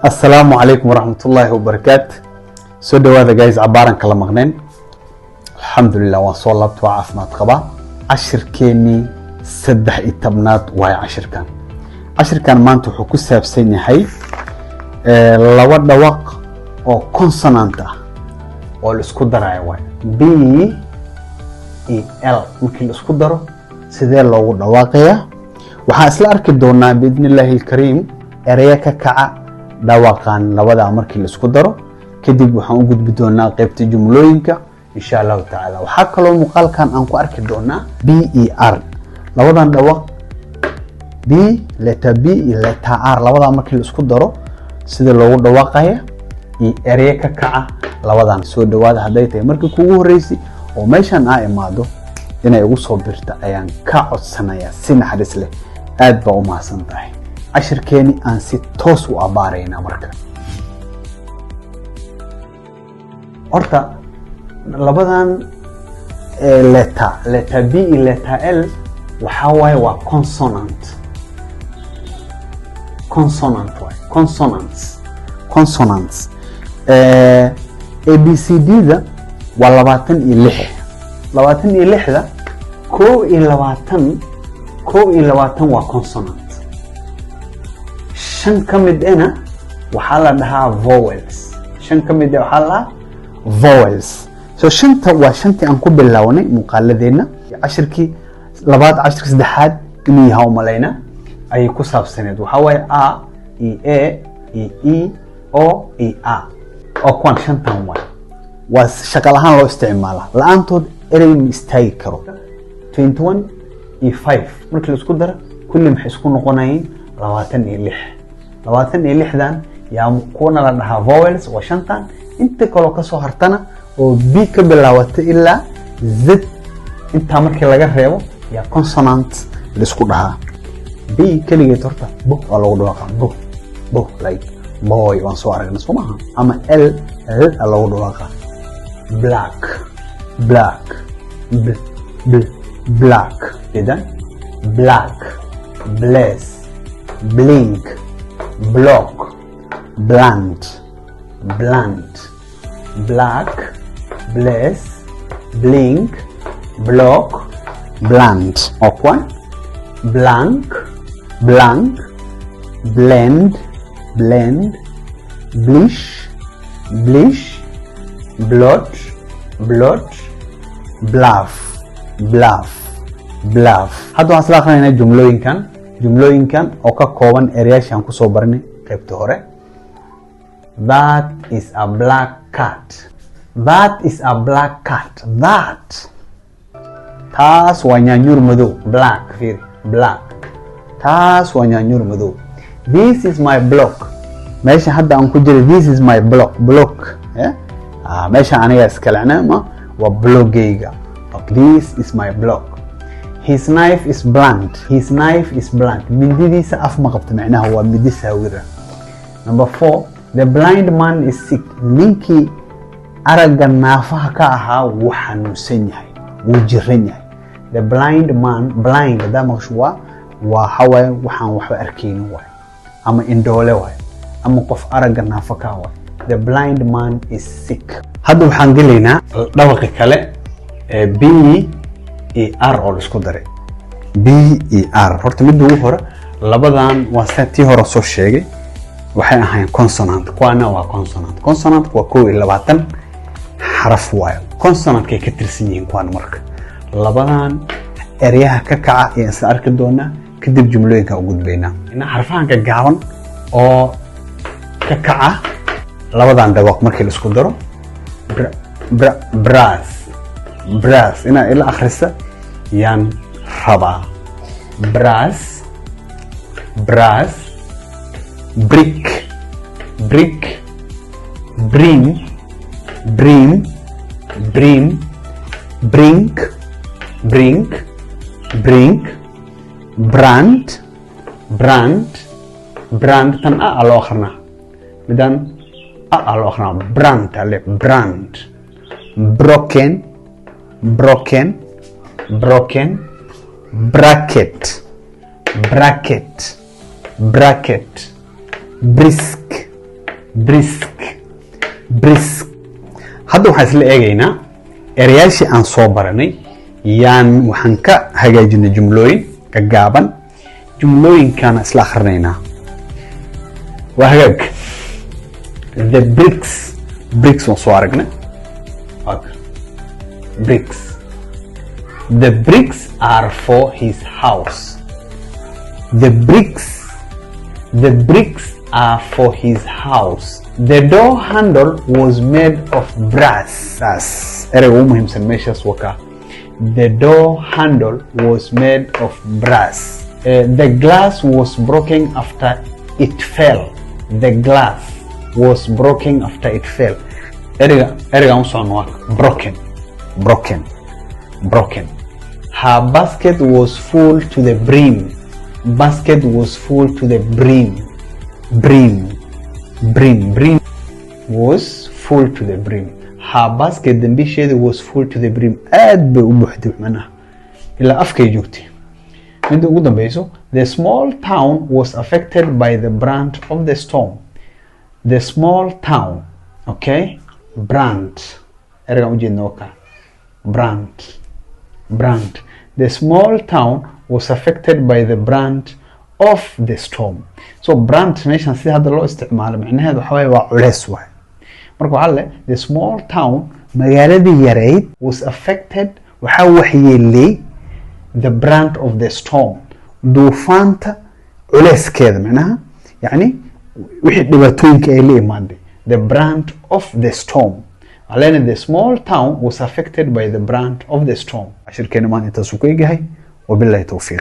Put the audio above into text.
السلام عليكم ورحمة الله وبركاته. سو دواada guys عباران kala maqneen. Alxamdulillah waan soo laabtay waa caafimaad qabaa. Cashirkeeni 13 waa cashirkan. Cashirkan maanta wuxuu ku saabsan yahay laba dhawaaq oo consonant ah oo la isku darayo way. B e L markii la isku daro sidee loogu dhawaaqayaa? waxaan isla arki doonaa biidnillaahi alkariim erayo ka kaca dhawaaqan labada markii la isku daro kadib waxaan u gudbi doonaa qaybta jumlooyinka insha Allah taala. waxa kale muuqaalkan aan ku arki doonaa B e R labadan dhawaaq B letter B iyo letter R labada markii la isku daro sida loogu dhawaaqayaa iyo erayo ka kaca labadan. soo dhawaada haday tahay markii kugu horeysay oo meeshan ay imaado inay ugu soo birta ayaan ka codsanayaa si naxariis leh. aad baa u mahadsan tahay. cashirkeeni aan si toos u abaarayna marka. horta labadan letter B iyo letter L waxa waaye waa consonant way consonants ABCD da waa 26 da koo iyo 20 waa consonant. shan kamid ena waxa la dhahaa vowels. so shanta waa shantii aan ku bilownay muuqaaladeena. cashirkii labaad cashirka saddexaad inuu yahay umalayna ayay ku saabsaneed. waxa waaye a e e o e a oo kuwan shantan waa shaqal ahaan loo isticmaalaa la'aantood erey ma istaagi karo. 21 iyo 5 markii la isku daro kulli maxay isku noqonayeen 26dan yaa kuwana la dhahaa vowels waa shantan. inta kale ka soo hartana oo B ka bilaawata ilaa Z inta markii laga reebo yaa consonant la isku dhahaa. B kaligeed horta bo waa lagu dhawaaqaa bo like boy waan soo aragnay soo maaha. ama L lagu dhawaaqaa black idan black bless blink block blunt black bless blink block blunt. okwan blank blend blish blot bluff. hadda waxaan isla aqrinaynaa jumlooyinkan oo ka kooban erayaashan ku soo barnay qaybta hore. That is a black cat. taas waa nyaanyuur madow. black. taas waa nyaanyuur madow. This is my block. meesha hadda aan ku jiro this is my block. meesha aniga iskalacnaa ma waa bloggayga. This is my block. His knife is blunt. mindidiisa af ma qabto macnaha waa midi saawira. Number 4, the blind man is sick. ninkii aragga naafaha ka ahaa wuu xanuunsan yahay, wuu jiran yahay. the blind man da maqshuwa waa hawa waxaan waxba arkeynin waay ama indhoole waay ama qof aragga naafa ka waay. the blind man is sick. hadda waxaan gelaynaa dhawaqi kale B e R oo isku daray. B e R horta mid ugu hore labadan waa tii hore soo sheegay waxay ahayn consonant. kuwana waa consonant waa 22 xaraf waay. consonant kay ka tirsan yihiin kuwan marka labadan erayaha ka kaca ee isla arki doona kadib jumlooyinka u gudbayna. xarfahanka gaaban oo ka kaca labadan dhawaaq markii la isku daro brass ina ila akhrisa yaan rabaa. brass brick brim brink brand tan a loo akhrina midan a loo akhrina brand broken bracket brisk brisk brisk. hadda waxaan isla eegaynaa erayaashii aan soo baranay waxaan ka hagaajinay jumlooyin gaaban. jumlooyinkana isla akhrinaynaa. waa hagaag. the bricks waan soo aragnay. the bricks are for his house. the bricks are for his house. The door handle was made of brass. ereyga ugu muhiimsan meeshaas waka. The door handle was made of brass. The glass was broken after it fell. The glass was broken after it fell. ereyga aan soo noqon broken. Her basket was full to the brim. Basket was full to the brim was full to the brim. Her basket dambisheeda was full to the brim. aad bay u buuxday macnaha ilaa afkay joogtay. midda ugu dambeyso, the small town was affected by the brunt of the storm. The small town, okay, brunt ereygan ujeedna waka brunt. The small town was affected by the brunt of the storm. So brunt meeshan sida hadda loo isticmaalo macnaheedu waxa waa culeys waay. marka waxa le the small town magaaladii yareyd was affected waxa waxyeelay the brunt of the storm duufaanta culeyskeeda macnaha yani wixii dhibaatooyinka ay la imaaday the brunt of the storm. Alena the small town was affected by the brunt of the storm. ashirkeena maanta intaas uu ka egahay wabillahi tawfiiq.